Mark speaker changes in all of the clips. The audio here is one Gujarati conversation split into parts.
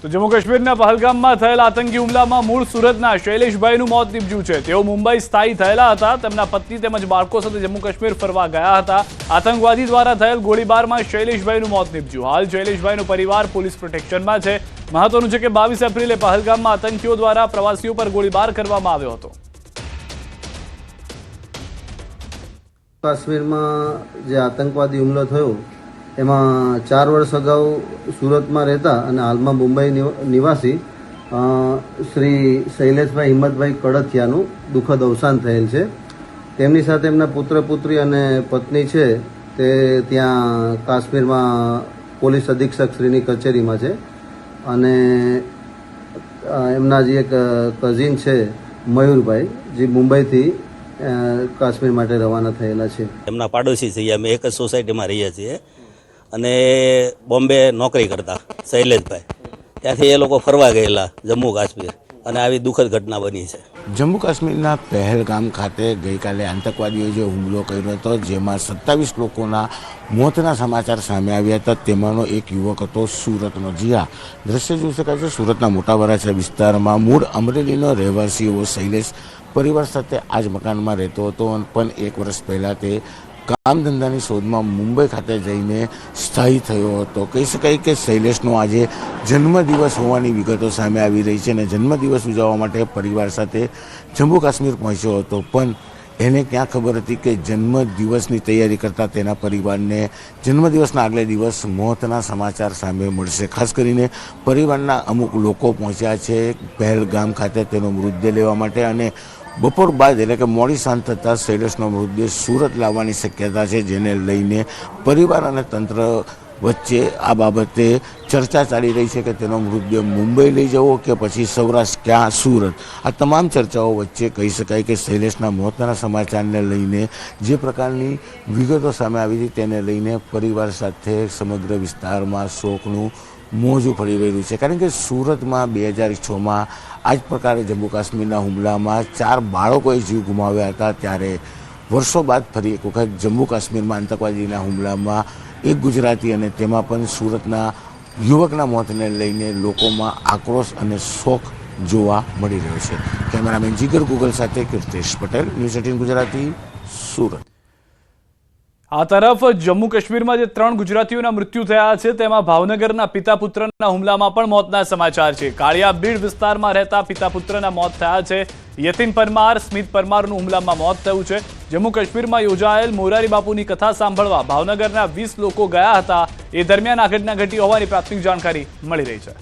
Speaker 1: તો જમ્મુ કાશ્મીરના પહલગામમાં થયેલા આતંકી હુમલામાં મૂળ સુરતના શૈલેષભાઈનું મોત નીપજ્યું છે। તેઓ મુંબઈ સ્થાયી થયેલા હતા। તેમના પત્ની તેમજ બાળકો સાથે જમ્મુ કાશ્મીર ફરવા ગયા હતા। આતંકવાદી દ્વારા થયેલ ગોળીબારમાં શૈલેષભાઈનું મોત નીપજ્યું। હાલ શૈલેષભાઈનો પરિવાર પોલીસ પ્રોટેક્શનમાં છે। મહત્વનું છે કે 22 એપ્રિલે પહલગામમાં આતંકીઓ દ્વારા પ્રવાસીઓ પર ગોળીબાર કરવામાં આવ્યો હતો।
Speaker 2: કાશ્મીરમાં જે આતંકવાદી હુમલો થયો એમાં 4 વર્ષ અગાઉ સુરતમાં રહેતા અને હાલમાં મુંબઈ નિવાસી શ્રી શૈલેષભાઈ હિંમતભાઈ કડથિયાનું દુઃખદ અવસાન થયેલ છે। તેમની સાથે એમના પુત્ર પુત્રી અને પત્ની છે તે ત્યાં કાશ્મીરમાં પોલીસ અધિક્ષક શ્રીની કચેરીમાં છે અને એમના જે એક કઝિન છે મયુરભાઈ જે મુંબઈથી કાશ્મીર માટે રવાના થયેલા છે।
Speaker 3: એમના પાડોશી છીએ, અમે એક જ સોસાયટીમાં રહીએ છીએ અને બોમ્બે નોકરી કરતા શૈલેષભાઈ, ત્યાંથી એ લોકો ફરવા ગયેલા જમ્મુ કાશ્મીર અને આવી દુઃખદ ઘટના બની છે।
Speaker 4: જમ્મુ કાશ્મીરના પહેલગામ ખાતે ગઈકાલે આતંકવાદીઓએ જે હુમલો કર્યો હતો જેમાં 27 લોકોના મોતના સમાચાર સામે આવ્યા હતા। તેમાંનો એક યુવક હતો સુરતનો। જી હા, દ્રશ્ય જોઈ શકાય છે સુરતના મોટા વરાછા વિસ્તારમાં મૂળ અમરેલીનો રહેવાસી એવો શૈલેષ પરિવાર સાથે આ જ મકાનમાં રહેતો હતો, પણ 1 વર્ષ પહેલાં તે કામ ધંધાની શોધમાં મુંબઈ ખાતે જઈને સ્થાયી થયો હતો। કહી શકાય કે શૈલેષનો આજે જન્મદિવસ હોવાની વિગતો સામે આવી રહી છે અને જન્મદિવસ ઉજવવા માટે પરિવાર સાથે જમ્મુ કાશ્મીર પહોંચ્યો હતો, પણ એને ક્યાં ખબર હતી કે જન્મદિવસની તૈયારી કરતાં તેના પરિવારને જન્મદિવસના આગલે દિવસ મોતના સમાચાર સામે મળશે। ખાસ કરીને પરિવારના અમુક લોકો પહોંચ્યા છે પહેલગામ ખાતે તેનો મૃતદેહ લેવા માટે અને બપોર બાદ એટલે કે મોડી સાંજ થતાં શૈલેષનો મૃતદેહ સુરત લાવવાની શક્યતા છે, જેને લઈને પરિવાર અને તંત્ર વચ્ચે આ બાબતે ચર્ચા ચાલી રહી છે કે તેનો મૃતદેહ મુંબઈ લઈ જવો કે પછી સૌરાષ્ટ્ર ક્યાં સુરત। આ તમામ ચર્ચાઓ વચ્ચે કહી શકાય કે શૈલેષના મોતના સમાચારને લઈને જે પ્રકારની વિગતો સામે આવી હતી તેને લઈને પરિવાર સાથે સમગ્ર વિસ્તારમાં શોકનું મોજું ફરી રહ્યું છે, કારણ કે સુરતમાં 2006માં આ જ પ્રકારે જમ્મુ કાશ્મીરના હુમલામાં 4 બાળકોએ જીવ ગુમાવ્યા હતા। ત્યારે વર્ષો બાદ ફરી એક વખત જમ્મુ કાશ્મીરમાં આતંકવાદીના હુમલામાં એક ગુજરાતી અને તેમાં પણ સુરતના યુવકના મોતને લઈને લોકોમાં આક્રોશ અને શોક જોવા મળી રહ્યો છે। કેમેરામેન જીગર ગુગલ સાથે કીર્તેશ પટેલ, ન્યૂઝ 18 ગુજરાતી, સુરત।
Speaker 1: આ તરફ જમ્મુ કાશ્મીરમાં જે 3 ગુજરાતીઓના મૃત્યુ થયા છે તેમાં ભાવનગરના પિતા પુત્રના હુમલામાં પણ મોતના સમાચાર છે। કાળિયા બીડ વિસ્તારમાં રહેતા પિતા પુત્રના મોત થયા છે। યતિન પરમાર, સ્મિત પરમારનું હુમલામાં મોત થયું છે। જમ્મુ કાશ્મીરમાં યોજાયેલ મોરારી બાપુની કથા સાંભળવા ભાવનગરના 20 લોકો ગયા હતા। એ દરમિયાન આ ઘટના ઘટી હોવાની પ્રાથમિક જાણકારી મળી રહી છે।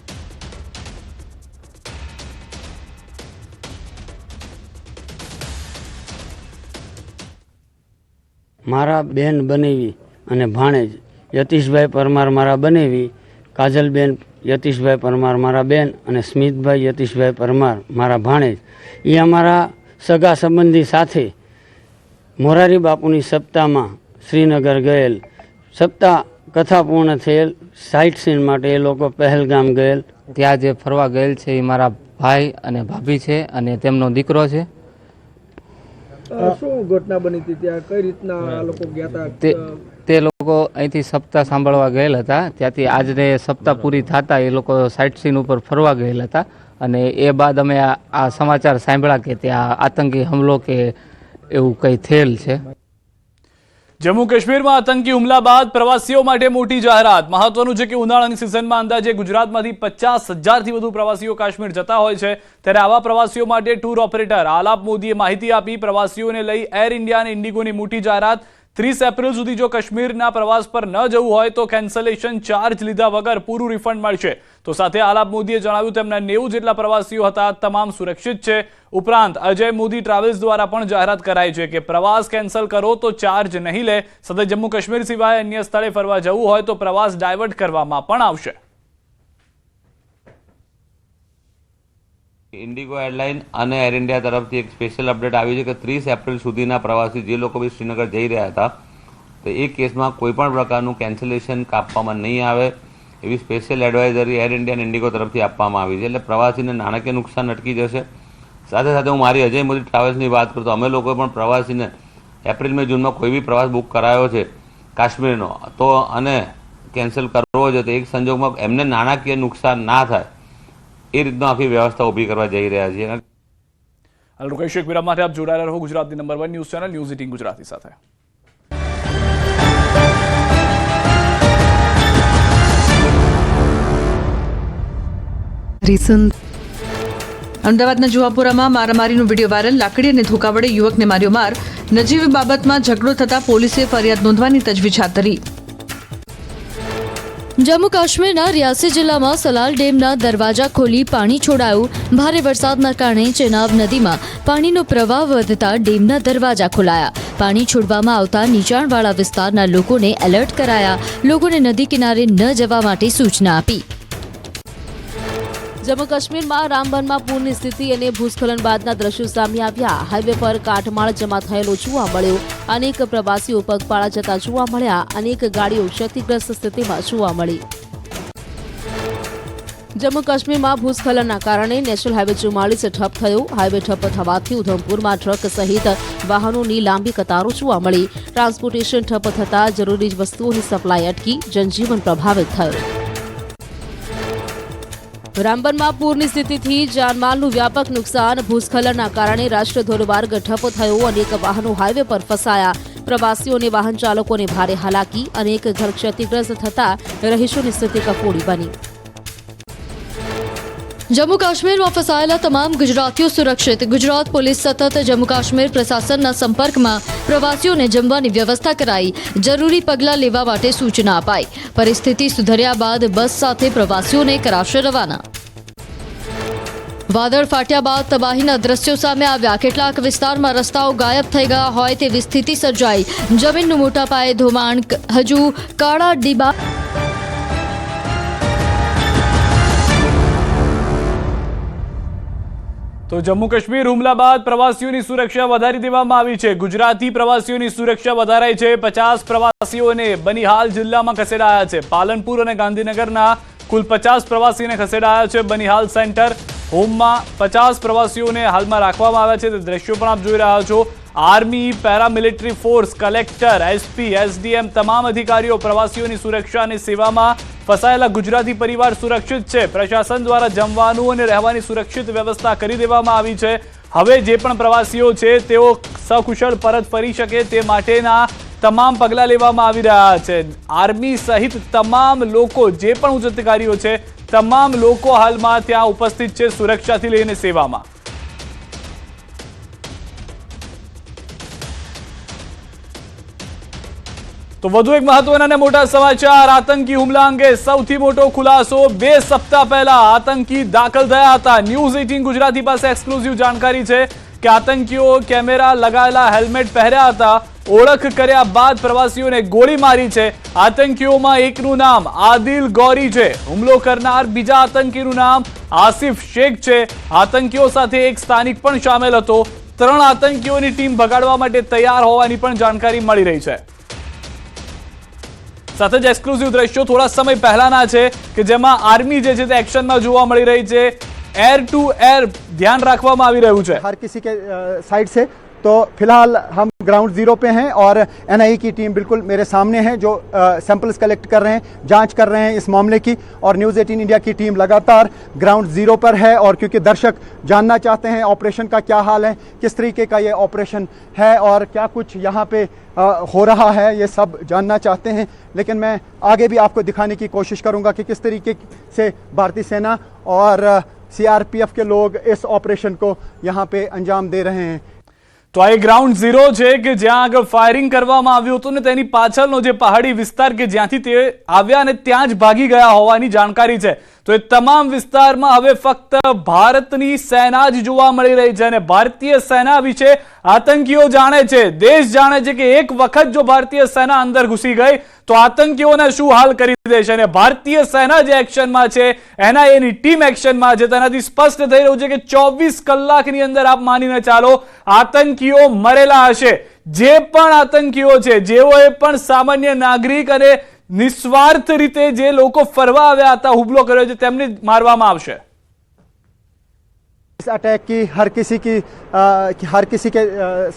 Speaker 5: મારા બેન બનેવી અને ભાણેજ યતીશભાઈ પરમાર મારા બનેવી, કાજલબેન યતીશભાઈ પરમાર મારા બેન અને સ્મિતભાઈ યતીશભાઈ પરમાર મારા ભાણેજ એ અમારા સગા સંબંધી સાથે મોરારી બાપુની સપ્તાહમાં શ્રીનગર ગયેલ। સપ્તાહ કથા પૂર્ણ થયેલ સાઇટ સીન માટે એ લોકો પહેલગામ ગયેલ।
Speaker 6: ત્યાં જે ફરવા ગયેલ છે એ મારા ભાઈ અને ભાભી છે અને તેમનો દીકરો છે।
Speaker 7: શું ઘટના બની હતી ત્યાં, કઈ રીતના આ લોકો ગયા હતા?
Speaker 6: તે લોકો અહીંથી સપ્તાહ સાંભળવા ગયેલ હતા, ત્યાંથી આજને સપ્તાહ પૂરી થતા એ લોકો સાઇટ સીન ઉપર ફરવા ગયેલ હતા અને એ બાદ અમે આ સમાચાર સાંભળ્યા કે ત્યાં આતંકી હુમલો કે એવું કંઈ થયેલ છે।
Speaker 1: જમ્મુ કાશ્મીરમાં આતંકી હુમલા બાદ પ્રવાસીઓ માટે મોટી જાહેરાત। મહત્વનું છે કે ઉનાળાની સિઝનમાં અંદાજે ગુજરાતમાંથી 50,000થી વધુ પ્રવાસીઓ કાશ્મીર જતા હોય છે, ત્યારે આવા પ્રવાસીઓ માટે ટૂર ઓપરેટર આલાપ મોદીએ માહિતી આપી। પ્રવાસીઓને લઈ એર ઇન્ડિયા અને ઇન્ડિગોની મોટી જાહેરાત। 30 એપ્રિલ સુધી જો કાશ્મીરના પ્રવાસ પર ન જવું હોય તો કેન્સલેશન ચાર્જ લીધા વગર પૂરું રિફંડ મળશે। તો સાથે આલાપ મોદીએ જણાવ્યું તેમના 90 જેટલા પ્રવાસીઓ હતા, તમામ સુરક્ષિત છે। ઉપરાંત અજય મોદી ટ્રાવેલ્સ દ્વારા પણ જાહેરાત કરાઈ છે કે પ્રવાસ કેન્સલ કરો તો ચાર્જ નહીં લે, સાથે જમ્મુ કાશ્મીર સિવાય અન્ય સ્થળે ફરવા જવું હોય તો પ્રવાસ ડાયવર્ટ કરવામાં પણ આવશે।
Speaker 8: ઇન્ડિગો એરલાઇન અને એર ઇન્ડિયા તરફથી એક સ્પેશિયલ અપડેટ આવી છે કે 30 એપ્રિલ સુધીના પ્રવાસી જે લોકો બી શ્રીનગર જઈ રહ્યા હતા તો એ કેસમાં કોઈ પણ પ્રકારનું કેન્સલેશન કાપવામાં નહીં આવે એવી સ્પેશિયલ એડવાઇઝરી એર ઇન્ડિયા અને ઇન્ડિગો તરફથી આપવામાં આવી છે। એટલે પ્રવાસીને નાણાકીય નુકસાન અટકી જશે। સાથે સાથે હું મારી અજય મોદી ટ્રાવેલ્સની વાત કરું તો અમે લોકોએ પણ પ્રવાસીને એપ્રિલ મે જૂનમાં કોઈ બી પ્રવાસ બુક કરાયો છે કાશ્મીરનો તો અને કેન્સલ કરવો છે તો એક સંજોગમાં એમને નાણાકીય નુકસાન ના થાય એ રીતનો આખી વ્યવસ્થા ઊભી કરવા જઈ રહ્યા છીએ.
Speaker 1: હાલ રોકાઈશું એક વિરામ માટે. આપ જોડાયેલા રહો ગુજરાતની number 1 news channel news 18 Gujarati સાથે.
Speaker 9: અમદાવાદના જુહાપુરામાં મારામારીનો વિડીયો વાયરલ. લાકડી અને ધોકા વડે યુવકને માર્યો માર. નજીવી બાબતમાં ઝઘડો થતા પોલીસે ફરિયાદ નોંધવાની તજવીજ હાથ ધરી.
Speaker 10: જમ્મુ કાશ્મીરના રિયાસી જિલ્લામાં સલાલ ડેમના દરવાજા ખોલી પાણી છોડાયું. ભારે વરસાદના કારણે ચેનાબ નદીમાં પાણીનો પ્રવાહ વધતા ડેમના દરવાજા ખોલાયા. પાણી છોડવામાં આવતા નીચાણવાળા વિસ્તારના લોકોને એલર્ટ કરાયા. લોકોને નદી કિનારે ન જવા માટે સૂચના આપી.
Speaker 11: જમ્મુ કાશ્મીરમાં રામબનમાં પૂરની સ્થિતિ અને ભૂસ્ખલન બાદના દ્રશ્યો સામે આવ્યા. હાઈવે પર કાટમાળ જમા થયેલો જોવા મળ્યો. અનેક પ્રવાસીઓ પગપાળા જતા જોવા મળ્યા. અનેક ગાડીઓ ક્ષતિગ્રસ્ત સ્થિતિમાં જોવા મળી. જમ્મુ કાશ્મીરમાં ભૂસ્ખલનના કારણે નેશનલ હાઈવે 44 ઠપ થયો. હાઈવે ઠપ થવાથી ઉધમપુરમાં ટ્રક સહિત વાહનોની લાંબી કતારો જોવા મળી. ટ્રાન્સપોર્ટેશન ઠપ થતાં જરૂરી વસ્તુઓની સપ્લાય અટકી. જનજીવન પ્રભાવિત થયું. રામબનમાં પૂરની સ્થિતિથી જાનમાલનું વ્યાપક નુકસાન. ભૂસ્ખલનના કારણે રાષ્ટ્રીય ધોરીમાર્ગ ઠપ થયો. અનેક વાહનો હાઈવે પર ફસાયા. પ્રવાસીઓ અને વાહન ચાલકોને ભારે હાલાકી. અનેક ઘર ક્ષતિગ્રસ્ત થતા રહીશોની સ્થિતિ કફોડી બની.
Speaker 10: જમ્મુ કાશ્મીરમાં ફસાયેલા તમામ ગુજરાતીઓ સુરક્ષિત. ગુજરાત પોલીસ સતત જમ્મુ કાશ્મીર પ્રશાસનના સંપર્કમાં. પ્રવાસીઓને જમવાની વ્યવસ્થા કરાઈ. જરૂરી પગલાં લેવા માટે સૂચના અપાઈ. પરિસ્થિતિ સુધર્યા બાદ બસ સાથે પ્રવાસીઓને કરાશે રવાના. વાદળ ફાટ્યા બાદ તબાહીના દ્રશ્યો સામે આવ્યા. કેટલાક વિસ્તારમાં રસ્તાઓ ગાયબ થઈ ગયા હોય તેવી સ્થિતિ સર્જાઈ. જમીનનું મોટા પાયે ધોવાણ. હજુ કાળા ડીબા.
Speaker 1: તો જમ્મુ કાશ્મીર હુમલા બાદ પ્રવાસીઓની સુરક્ષા વધારી દેવામાં આવી છે. ગુજરાતી પ્રવાસીઓની સુરક્ષા વધારાઈ છે. 50 પ્રવાસીઓને બનિહાલ જિલ્લામાં ખસેડાયા છે. પાલનપુર અને ગાંધીનગરના કુલ 50 પ્રવાસીઓને ખસેડાયા છે બનિહાલ સેન્ટર હોમમાં. 50 પ્રવાસીઓને હાલમાં રાખવામાં આવ્યા છે. તે દ્રશ્યો પણ આપ જોઈ રહ્યા છો. Army, paramilitary force, collector, SP, SDM તમામ અધિકારીઓ પ્રવાસીઓની સુરક્ષા અને સેવામાં. ફસાયેલા ગુજરાતી પરિવાર સુરક્ષિત છે. પ્રશાસન દ્વારા જમવાનું અને રહેવાની સુરક્ષિત વ્યવસ્થા કરી દેવામાં આવી છે. હવે જે પણ પ્રવાસીઓ છે તેઓ સકુશળ પરત ફરી શકે તે માટેના તમામ પગલાં લેવામાં આવી રહ્યા છે. આર્મી સહિત તમામ લોકો, જે પણ ઉચ્ચ અધિકારીઓ છે, તમામ લોકો હાલમાં ત્યાં ઉપસ્થિત છે સુરક્ષાથી લઈને સેવામાં. તો વધુ એક મહત્વના અને મોટા સમાચાર. આતંકી હુમલા અંગે સૌથી મોટો ખુલાસો. 2 સપ્તાહ પહેલા આતંકી દાખલ થયા હતા. ન્યૂઝ 18 ગુજરાતી પાસે એક્સક્લુઝિવ જાણકારી છે કે આતંકીઓ કેમેરા લગાવેલા હેલ્મેટ પહેર્યા હતા. ઓળખ કર્યા બાદ પ્રવાસીઓને ગોળી મારી છે. આતંકીઓમાં એકનું નામ આદિલ ગૌરી છે. હુમલો કરનાર બીજા આતંકીનું નામ આસિફ શેખ છે. આતંકીઓ સાથે એક સ્થાનિક પણ સામેલ હતો. 3 આતંકીઓની ટીમ ભગાડવા માટે તૈયાર હોવાની પણ જાણકારી મળી રહી છે. સાથે જ એક્સક્લુઝિવ દ્રશ્યો થોડા સમય પહેલાના છે કે જેમાં આર્મી જે છે તે એક્શનમાં જોવા મળી રહી છે. एयर टू एयर ध्यान रखवामां आवी रह्युं छे
Speaker 12: हर किसी के साइड से। तो फिलहाल हम ग्राउंड जीरो पे हैं और एनआईए की टीम बिल्कुल मेरे सामने है जो सैंपल्स कलेक्ट कर रहे हैं, जांच कर रहे हैं इस मामले की। और न्यूज़ 18 इंडिया की टीम लगातार ग्राउंड जीरो पर है और क्योंकि दर्शक जानना चाहते हैं ऑपरेशन का क्या हाल है, किस तरीके का ये ऑपरेशन है और क्या कुछ यहाँ पे हो रहा है, ये सब जानना चाहते हैं। लेकिन मैं आगे भी आपको दिखाने की कोशिश करूँगा कि किस तरीके से भारतीय सेना और सीआरपीएफ के लोग इस ऑपरेशन को यहाँ पे अंजाम दे रहे हैं।
Speaker 1: तो आ ग्राउंड जीरो है कि ज्यां आगे फायरिंग करवामां આવ્યું હતું ને તેની પાછળનો જે પહાડી વિસ્તાર કે જ્યાંથી તે આવ્યા અને ત્યાં જ ભાગી ગયા હોવાની જાણકારી છે। તો એ તમામ વિસ્તારમાં હવે ફક્ત ભારતની સેના જ જોવા મળી રહી છે અને ભારતીય સેના વિશે આતંકીઓ જાણે છે, દેશ જાણે છે કે એક વખત જો ભારતીય સેના અંદર ઘૂસી ગઈ તો આતંકીઓને શું હાલ કરી દેશે। અને ભારતીય સેના જે એક્શનમાં છે, એનઆઈએની ટીમ એક્શનમાં છે, તેનાથી સ્પષ્ટ થઈ રહ્યું છે કે 24 કલાકની અંદર આપ માનીને ચાલો આતંકીઓ મરેલા હશે। જે પણ આતંકીઓ છે, જેઓએ પણ સામાન્ય નાગરિક અને નિસ્વાર્થ રીતે જે લોકો ફરવા આવ્યા હતા, હુમલો કર્યો છે, તેમને મારવામાં આવશે।
Speaker 12: इस अटैक की हर किसी के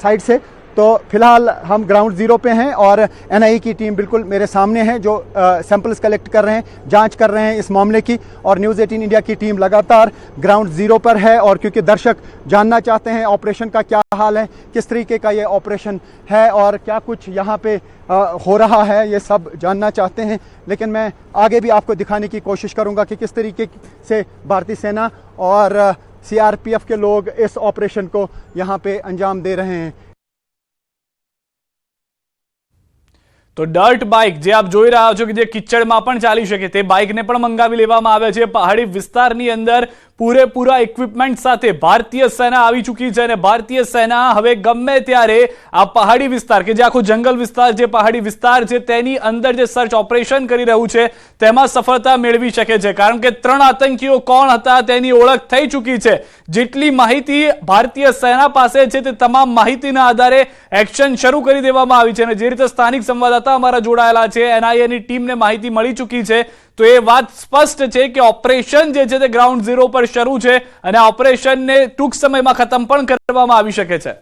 Speaker 12: साइड से तो फिलहाल हम ग्राउंड जीरो पे हैं और एनआईए की टीम बिल्कुल मेरे सामने है जो सैंपल्स कलेक्ट कर रहे हैं, जांच कर रहे हैं इस मामले की। और न्यूज़ 18 इंडिया की टीम लगातार ग्राउंड जीरो पर है और क्योंकि दर्शक जानना चाहते हैं ऑपरेशन का क्या हाल है, किस तरीके का ये ऑपरेशन है और क्या कुछ यहाँ पे हो रहा है, ये सब जानना चाहते हैं। लेकिन मैं आगे भी आपको दिखाने की कोशिश करूँगा कि किस तरीके से भारतीय सेना और सीआरपीएफ के लोग इस ऑपरेशन को यहाँ पे अंजाम दे रहे हैं।
Speaker 1: તો ડર્ટ બાઇક જે આપ જોઈ રહ્યા છો કે જે કિચડમાં પણ ચાલી શકે તે બાઇકને પણ મંગાવી લેવામાં આવે છે। પહાડી વિસ્તારની અંદર પૂરેપૂરા ઇક્વિપમેન્ટ સાથે ભારતીય સેના આવી ચૂકી છે અને ભારતીય સેના હવે ગમે ત્યારે આ પહાડી વિસ્તાર કે જે આખો જંગલ વિસ્તાર જે પહાડી વિસ્તાર છે તેની અંદર જે સર્ચ ઓપરેશન કરી રહ્યું છે તેમાં સફળતા મેળવી શકે છે, કારણ કે 3 આતંકીઓ કોણ હતા તેની ઓળખ થઈ ચૂકી છે। જેટલી માહિતી ભારતીય સેના પાસે છે તે તમામ માહિતીના આધારે એક્શન શરૂ કરી દેવામાં આવી છે અને જે રીતે સ્થાનિક સંવાદદાતા અમારા જોડાયેલા છે, એનઆઈએની ટીમને માહિતી મળી ચૂકી છે તો એ વાત સ્પષ્ટ છે કે ઓપરેશન જે છે તે ગ્રાઉન્ડ ઝીરો પર શરૂ છે અને આ ઓપરેશનને ટૂંક સમયમાં ખતમ પણ કરવામાં આવી શકે છે।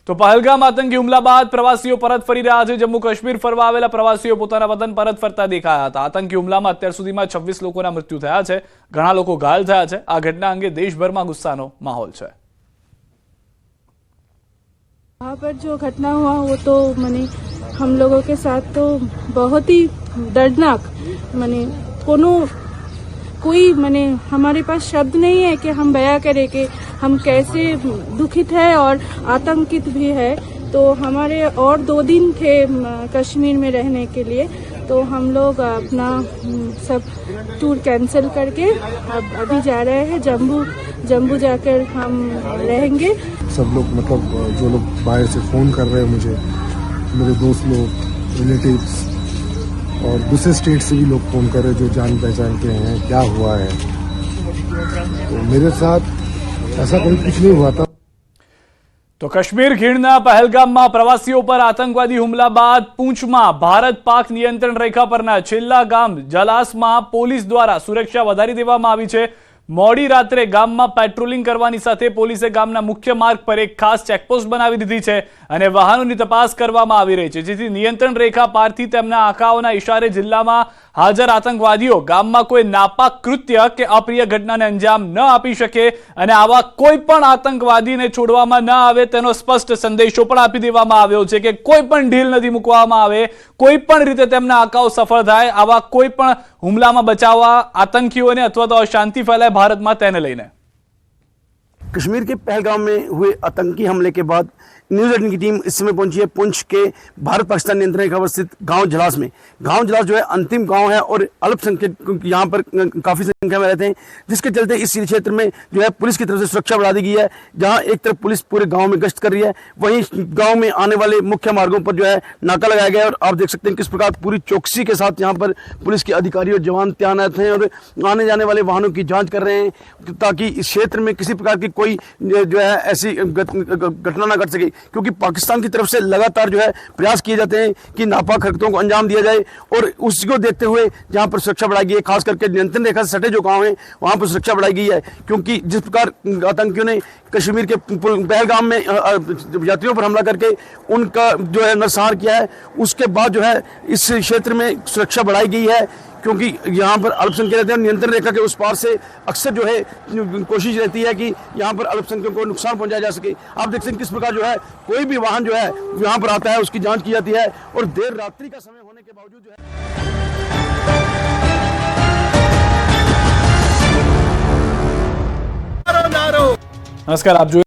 Speaker 1: તો પહેલગામ આતંકી હુમલા બાદ પ્રવાસીઓ પરત ફરી રહ્યા છે। જમ્મુ કાશ્મીર ફરવા આવેલા પ્રવાસીઓ પોતાના વતન પરત ફરતા દેખાયા હતા। આતંકી હુમલામાં અત્યાર સુધીમાં 26 લોકોના મૃત્યુ થયા છે, ઘણા લોકો ઘાયલ થયા છે। આ ઘટના અંગે દેશભરમાં ગુસ્સાનો માહોલ છે।
Speaker 13: वहाँ पर जो घटना हुआ वो तो माने हम लोगों के साथ तो बहुत ही दर्दनाक, माने कोई माने हमारे पास शब्द नहीं है कि हम बयां करें कि हम कैसे दुखित है और आतंकित भी है। तो हमारे और 2 दिन थे कश्मीर में रहने के लिए, तो हम लोग अपना सब टूर कैंसिल करके अब अभी जा रहे हैं जम्मू जाकर हम रहेंगे।
Speaker 14: सब लोग मतलब जो लोग बाहर से फ़ोन कर रहे हैं मुझे, मेरे दोस्त लोग, रिलेटिव्स और दूसरे स्टेट से भी लोग फ़ोन कर रहे हैं जो जान पहचान के हैं, क्या हुआ है। तो मेरे साथ ऐसा कभी कुछ नहीं हुआ था।
Speaker 1: તો કાશ્મીર ખીણના પહેલગામમાં પ્રવાસીઓ પર આતંકવાદી હુમલા બાદ પૂંછમાં ભારત પાક નિયંત્રણ રેખા પરના છેલ્લા ગામ જલાસમાં પોલીસ દ્વારા સુરક્ષા વધારી દેવામાં આવી છે। મોડી રાત્રે ગામમાં પેટ્રોલિંગ કરવાની સાથે પોલીસે ગામના મુખ્ય માર્ગ પર એક ખાસ ચેકપોસ્ટ બનાવી દીધી છે અને વાહનોની તપાસ કરવામાં આવી રહી છે, જેથી નિયંત્રણ રેખા પારથી તેમના આંકાઓના ઇશારે જિલ્લામાં હાજર આતંકવાદીઓ ગામમાં કોઈ નાપાક કૃત્ય કે અપ્રિય ઘટનાને અંજામ ન આપી શકે અને આવા કોઈ પણ આતંકવાદીને છોડવામાં ન આવે તેનો સ્પષ્ટ સંદેશો પણ આપી દેવામાં આવ્યો છે કે કોઈ પણ ઢીલ નથી મૂકવામાં આવે, કોઈ પણ રીતે તેમના આંકાઓ સફળ થાય, આવા કોઈ પણ હુમલામાં બચાવવા આતંકીઓને અથવા તો અશાંતિ ફેલાય ભારતમાં તેને લઈને।
Speaker 15: कश्मीर के पहलगाम में हुए आतंकी हमले के बाद न्यूज़ 18 की टीम इस समय पहुंची है पुंछ के भारत पाकिस्तान नियंत्रण रेखा पर स्थित गांव जलास में। गांव जलास जो है अंतिम गांव है और अल्पसंख्यक यहाँ पर काफ़ी संख्या में रहते हैं, जिसके चलते इस क्षेत्र में जो है पुलिस की तरफ से सुरक्षा बढ़ा दी गई है। जहाँ एक तरफ पुलिस पूरे गाँव में गश्त कर रही है, वहीं गाँव में आने वाले मुख्य मार्गों पर जो है नाका लगाया गया है और आप देख सकते हैं किस प्रकार पूरी चौकसी के साथ यहाँ पर पुलिस के अधिकारी और जवान तैनात हैं और आने जाने वाले वाहनों की जाँच कर रहे हैं ताकि इस क्षेत्र में किसी प्रकार की कोई जो है ऐसी घटना ना घट सके, क्योंकि पाकिस्तान की तरफ से लगातार जो है प्रयास किए जाते हैं कि नापाक हरकतों को अंजाम दिया जाए और उसको देखते हुए जहां पर सुरक्षा बढ़ाई गई है, खास करके नियंत्रण रेखा से सटे जो गांव हैं वहां पर सुरक्षा बढ़ाई गई है। क्योंकि जिस प्रकार आतंकियों ने कश्मीर के पहलगाम में यात्रियों पर हमला करके उनका जो है नरसंहार किया है, उसके बाद जो है इस क्षेत्र में सुरक्षा बढ़ाई गई है, क्योंकि यहाँ पर अल्पसंख्यक रहते हैं। नियंत्रण रेखा के उस पार से अक्सर जो है कोशिश रहती है कि यहाँ पर अल्पसंख्यकों को नुकसान पहुंचाया जा सके। आप देख सकते हैं किस प्रकार जो है कोई भी वाहन जो है यहाँ पर आता है उसकी जांच की जाती है और देर रात्रि का समय होने के बावजूद जो है।
Speaker 1: नमस्कार, आप